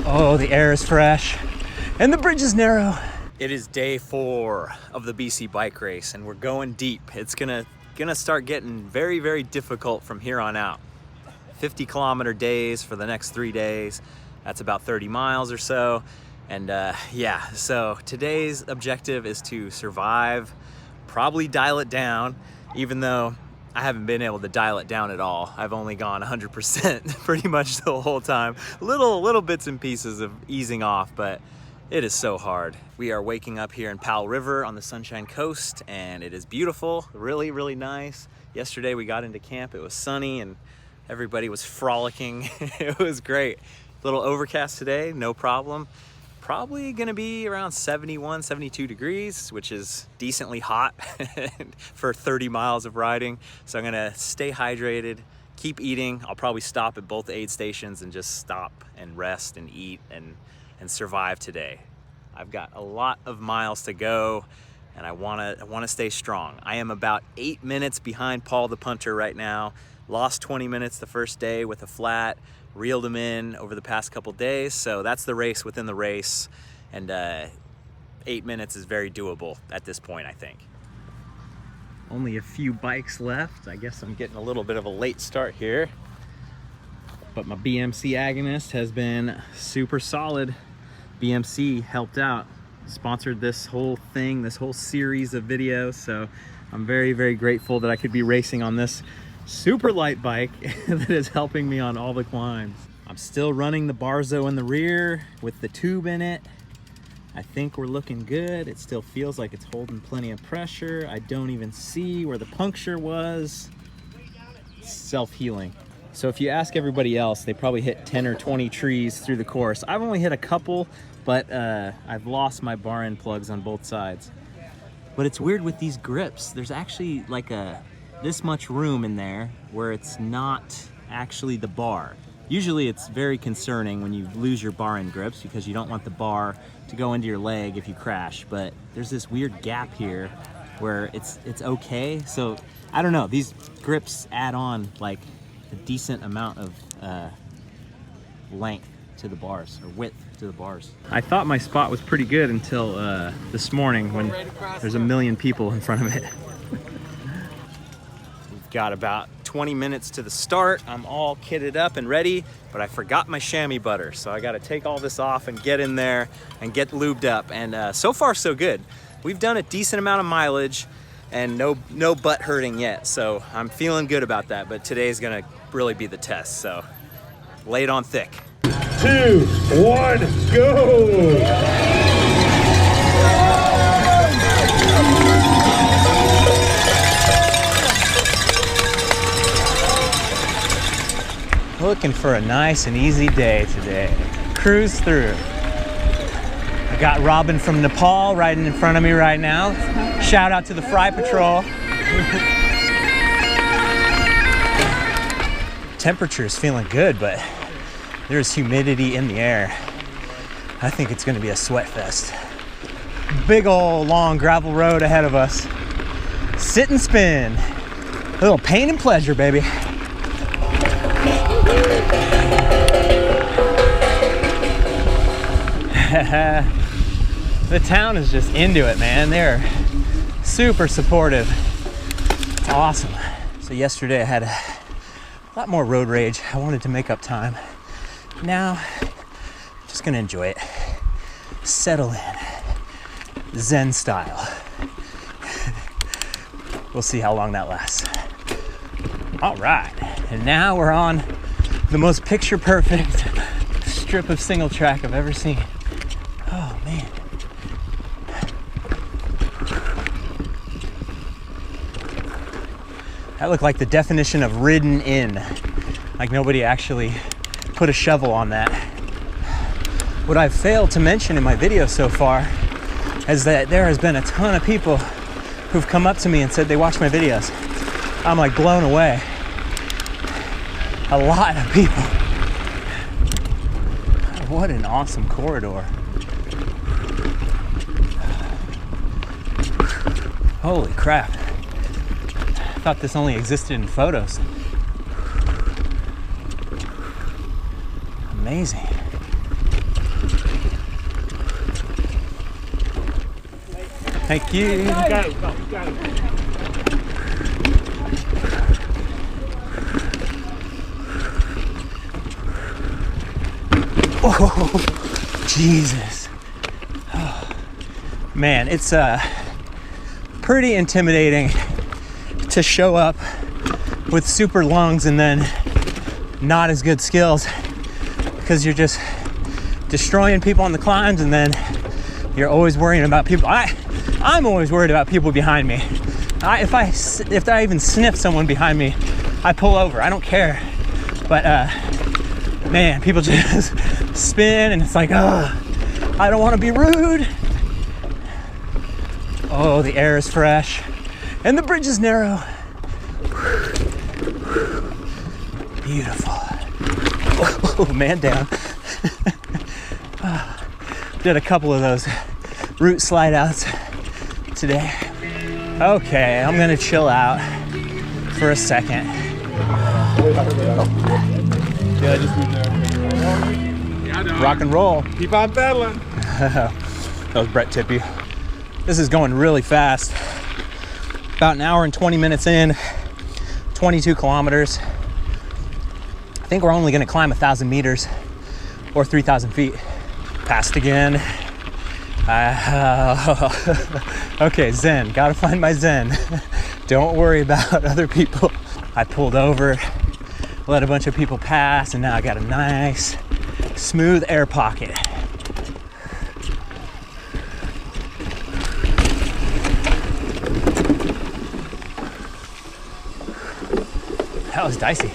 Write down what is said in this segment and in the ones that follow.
Oh, the air is fresh and the bridge is narrow. It is day 4 of the BC bike race and we're going deep. It's gonna start getting very, very difficult from here on out. 50-kilometer days for the next 3 days. That's about 30 miles or so. And yeah, so today's objective is to survive, probably dial it down, even though I haven't been able to dial it down at all. I've only gone 100% pretty much the whole time. Little bits and pieces of easing off, but it is so hard. We are waking up here in Powell River on the Sunshine Coast, and it is beautiful, really, really nice. Yesterday we got into camp, it was sunny, and everybody was frolicking. It was great. A little overcast today, no problem. Probably gonna be around 71, 72 degrees, which is decently hot for 30 miles of riding. So I'm gonna stay hydrated, keep eating. I'll probably stop at both aid stations and just stop and rest and eat and survive today. I've got a lot of miles to go and I wanna stay strong. I am about 8 minutes behind Paul the punter right now. Lost 20 minutes the first day with a flat. Reeled him in over the past couple days, so that's the race within the race, and 8 minutes is very doable at this point, I think. Only a few bikes left. I guess I'm getting a little bit of a late start here, but my BMC Agonist has been super solid. BMC helped out, sponsored this whole thing, this whole series of videos, so I'm very, very grateful that I could be racing on this super light bike that is helping me on all the climbs. I'm still running the Barzo in the rear with the tube in it. I think we're looking good. It still feels like it's holding plenty of pressure. I don't even see where the puncture was. Self-healing. So if you ask everybody else, they probably hit 10 or 20 trees through the course. I've only hit a couple, but I've lost my bar end plugs on both sides. But it's weird with these grips. There's actually like this much room in there where it's not actually the bar. Usually it's very concerning when you lose your bar end grips because you don't want the bar to go into your leg if you crash, but there's this weird gap here where it's okay. So I don't know, these grips add on like a decent amount of length to the bars, or width to the bars. I thought my spot was pretty good until this morning when there's a million people in front of it. Got about 20 minutes to the start. I'm all kitted up and ready, but I forgot my chamois butter. So I got to take all this off and get in there and get lubed up. And so far so good. We've done a decent amount of mileage and no butt hurting yet. So I'm feeling good about that, but today's gonna really be the test. So lay it on thick. 2, 1, go! Looking for a nice and easy day today. Cruise through. I got Robin from Nepal riding in front of me right now. Shout out to the Fry Patrol. Temperature is feeling good, but there's humidity in the air. I think it's gonna be a sweat fest. Big old long gravel road ahead of us. Sit and spin. A little pain and pleasure, baby. The town is just into it, man. They're super supportive. It's awesome. So yesterday I had a lot more road rage. I wanted to make up time. Now, just gonna enjoy it. Settle in. Zen style. We'll see how long that lasts. All right, and now we're on the most picture perfect strip of single track I've ever seen. Oh man. That looked like the definition of ridden in. Like nobody actually put a shovel on that. What I've failed to mention in my video so far is that there has been a ton of people who've come up to me and said they watch my videos. I'm like blown away. A lot of people. What an awesome corridor. Holy crap. I thought this only existed in photos. Amazing. Thank you. Go. Oh, Jesus. Oh, man, it's pretty intimidating to show up with super lungs and then not as good skills, because you're just destroying people on the climbs, and then you're always worrying about people. I'm always worried about people behind me. If I even sniff someone behind me, I pull over. I don't care. But man, people just spin, and it's like, oh, I don't want to be rude. Oh, the air is fresh, and the bridge is narrow. Beautiful. Oh, man down. Did a couple of those route slide outs today. Okay, I'm gonna chill out for a second. Yeah, just move there. Rock and roll. Keep on pedaling. That was Brett Tippy. This is going really fast. About an hour and 20 minutes in, 22 kilometers. I think we're only gonna climb 1,000 meters or 3,000 feet. Passed again. Okay, zen, gotta find my zen. Don't worry about other people. I pulled over, let a bunch of people pass, and now I got a nice, smooth air pocket. That was dicey.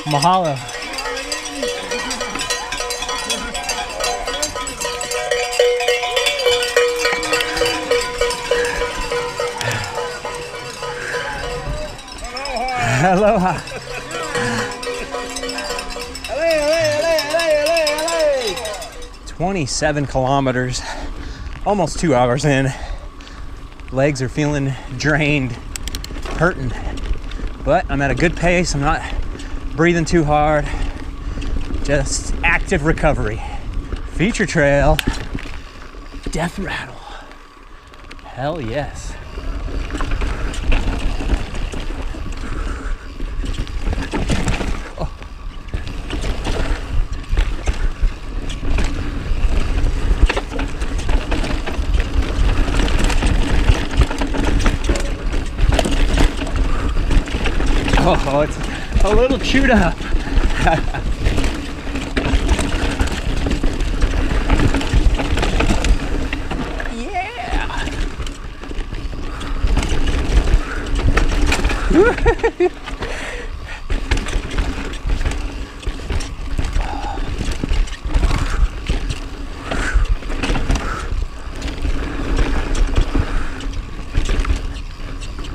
Mahalo. Aloha. 27 kilometers, almost 2 hours in. Legs are feeling drained, hurting, but I'm at a good pace. I'm not breathing too hard, just active recovery. Feature trail, death rattle. Hell yes. Oh, it's a little chewed up. Yeah.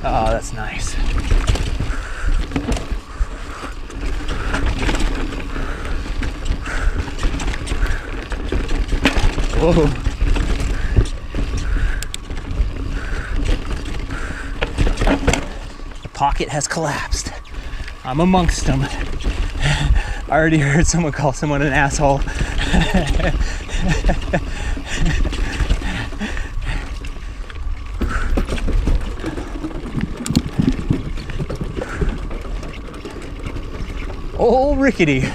Oh, that's nice. Whoa. The pocket has collapsed. I'm amongst them. I already heard someone call someone an asshole. Oh, rickety.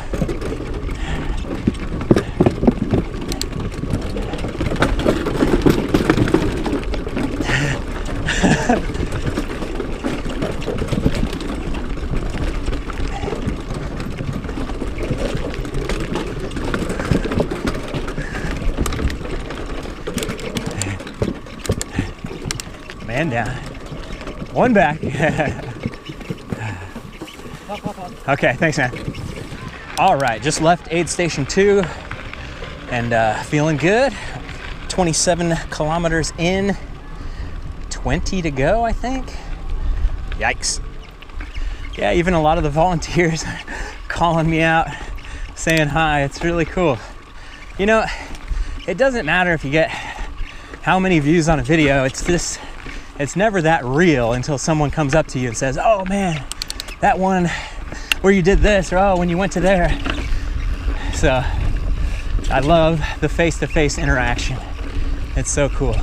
Man down. One back. Okay, thanks, man. All right, just left aid station 2 and feeling good. 27 kilometers in, 20 to go, I think. Yikes. Yeah, even a lot of the volunteers calling me out, saying hi. It's really cool. You know, it doesn't matter if you get how many views on a video. It's never that real until someone comes up to you and says, oh man, that one where you did this, or oh, when you went to there. So I love the face-to-face interaction. It's so cool.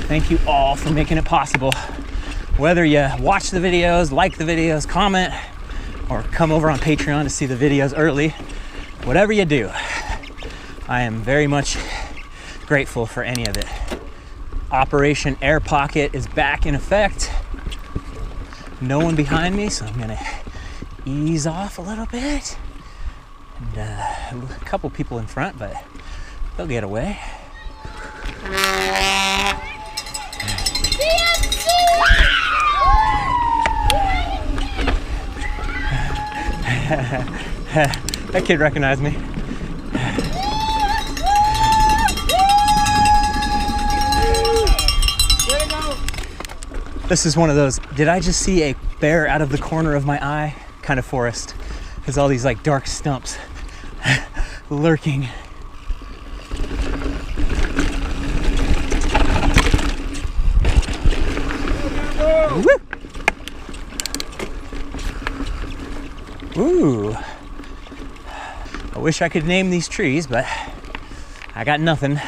Thank you all for making it possible. Whether you watch the videos, like the videos, comment, or come over on Patreon to see the videos early, whatever you do, I am very much grateful for any of it. Operation Air Pocket is back in effect. No one behind me, so I'm gonna ease off a little bit. And a couple people in front, but they'll get away. That kid recognized me. This is one of those, did I just see a bear out of the corner of my eye kind of forest. There's all these like dark stumps lurking. Woo! Ooh. I wish I could name these trees, but I got nothing.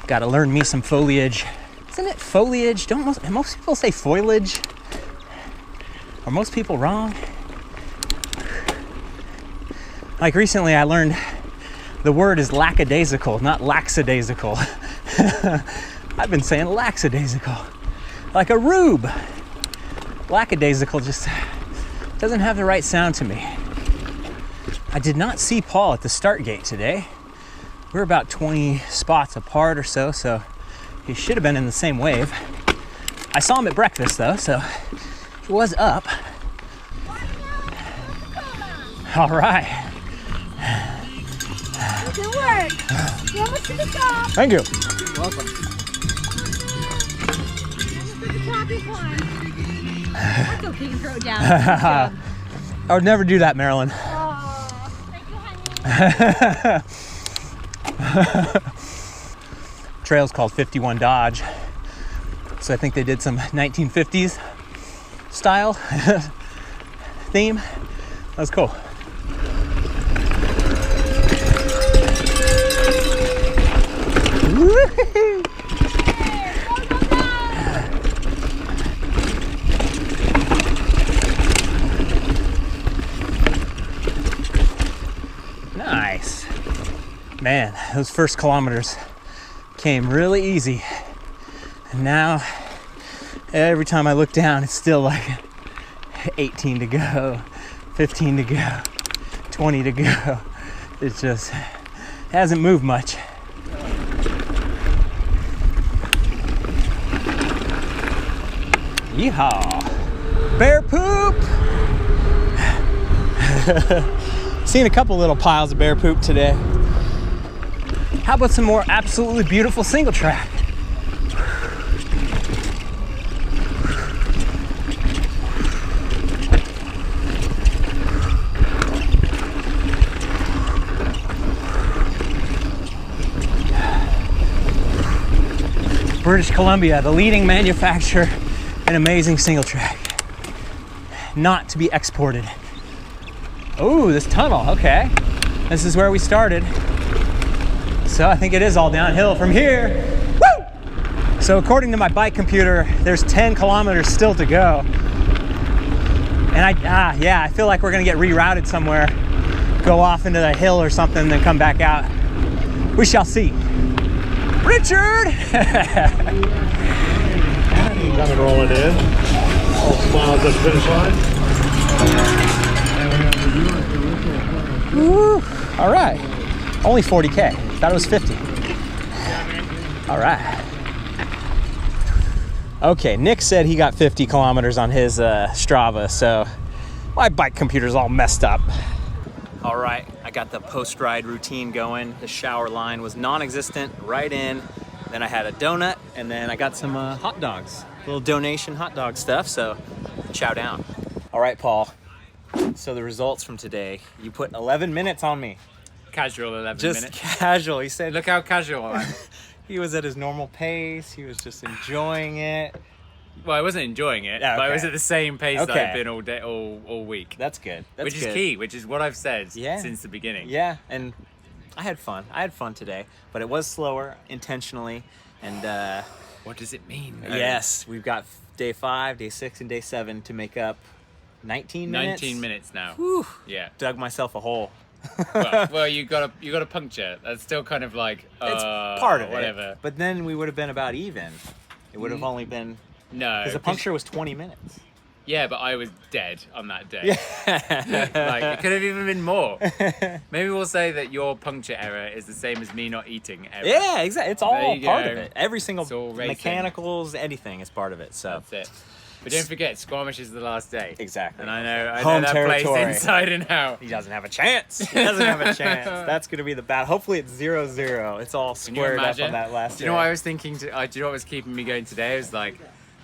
Gotta learn me some foliage. Isn't it foliage? Don't most people say foliage? Are most people wrong? Like recently I learned the word is lackadaisical, not lackadaisical. I've been saying lackadaisical. Like a rube. Lackadaisical just doesn't have the right sound to me. I did not see Paul at the start gate today. We're about 20 spots apart or so, so he should have been in the same wave. I saw him at breakfast though, so he was up. All right. Good work. You're almost to the top. Thank you. You're welcome. Almost at the top, you climb. That's okay, you throw it down. I would never do that, Marilyn. Oh, thank you, honey. Trail's called 51 Dodge. So I think they did some 1950s style theme. That was cool. Nice. Man, those first kilometers came really easy. And now, every time I look down, it's still like 18 to go, 15 to go, 20 to go. It just hasn't moved much. Yeehaw. Bear poop! Seen a couple little piles of bear poop today. How about some more absolutely beautiful single track? British Columbia, the leading manufacturer in amazing single track. Not to be exported. Oh, this tunnel, okay. This is where we started. So I think it is all downhill from here. Woo! So according to my bike computer, there's 10 kilometers still to go. And I feel like we're gonna get rerouted somewhere, go off into the hill or something, then come back out. We shall see. Richard! Coming rolling in. All smiles at the finish line. Woo! All right. Only 40K. Thought it was 50. All right. Okay, Nick said he got 50 kilometers on his Strava, so my bike computer's all messed up. All right, I got the post-ride routine going. The shower line was non-existent, right in. Then I had a donut, and then I got some hot dogs. Little donation hot dog stuff, so chow down. All right, Paul. So the results from today, you put 11 minutes on me. Casual 11 Just minutes. casual. He said, Look how casual I am. he was at his normal pace. He was just enjoying it. I wasn't enjoying it, Yeah, but I okay. was at the same pace that Okay. I've been all day, all week. That's good. That's which is good. key, which is what I've said Yeah. since the beginning. Yeah, and I had fun. I had fun today, but it was slower intentionally. And What does it mean? yes, we've got day 5, day 6, and day 7 to make up 19 minutes. 19 minutes now. Whew. Yeah. Dug myself a hole. well, you got a puncture. That's still kind of like It's part of whatever. it. But then we would have been about even. It would have only been No, because the puncture was 20 minutes. Yeah, but I was dead on that day. Yeah. Like it could have even been more. Maybe we'll say that your puncture error is the same as me not eating error. Yeah, exactly. It's all you part go. of it. Every single It's all racing. mechanicals, anything is part of it. So That's it. But don't forget, Squamish is the last day. exactly. And I know Home that territory. place inside and out. He doesn't have a chance. He doesn't have a chance. That's going to be the battle. Hopefully it's 0-0. It's all Can you squared up imagine? on that last Do you know day. what I was thinking? Do you know what was keeping me going today? I was like,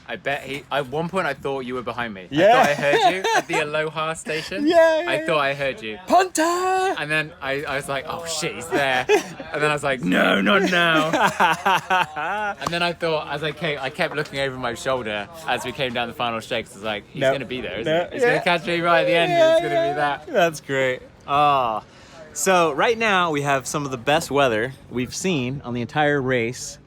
I bet at one point I thought you were behind me. Yeah. I thought I heard you at the Aloha station. Yeah, I thought I heard you. Punter! And then I was like, oh shit, he's there. And then I was like, no, not now. And then I thought, I kept looking over my shoulder as we came down the final straight. 'Cause I was like, he's Nope. going to be there, isn't Nope. he? He's going to catch me right at the end. Yeah, It's going to yeah, be that. That's great. Oh. So right now we have some of the best weather we've seen on the entire race.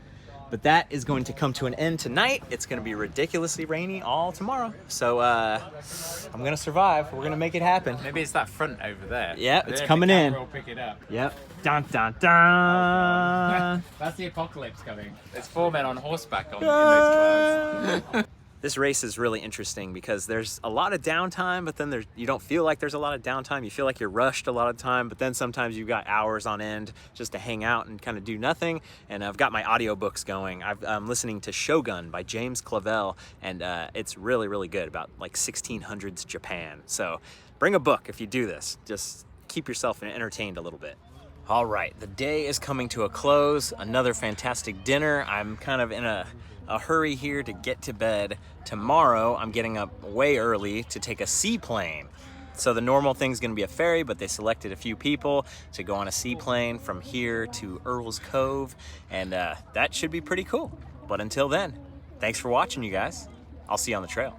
But that is going to come to an end tonight. It's going to be ridiculously rainy all tomorrow. So I'm going to survive. We're going to make it happen. Maybe it's that front over there. Yeah, But it's then coming the in. camera will pick it up. Yep. Dun, dun, dun. That's the apocalypse coming. There's 4 men on horseback in those clouds. This race is really interesting because there's a lot of downtime, but then you don't feel like there's a lot of downtime. You feel like you're rushed a lot of time, but then sometimes you've got hours on end just to hang out and kind of do nothing. And I've got my audiobooks going. I'm listening to Shogun by James Clavell, and it's really, really good about like 1600s Japan. So bring a book if you do this. Just keep yourself entertained a little bit. All right, the day is coming to a close. Another fantastic dinner. I'm kind of in a hurry here to get to bed. Tomorrow, I'm getting up way early to take a seaplane. So the normal thing's gonna be a ferry, but they selected a few people to go on a seaplane from here to Earl's Cove, and that should be pretty cool. But until then, thanks for watching, you guys. I'll see you on the trail.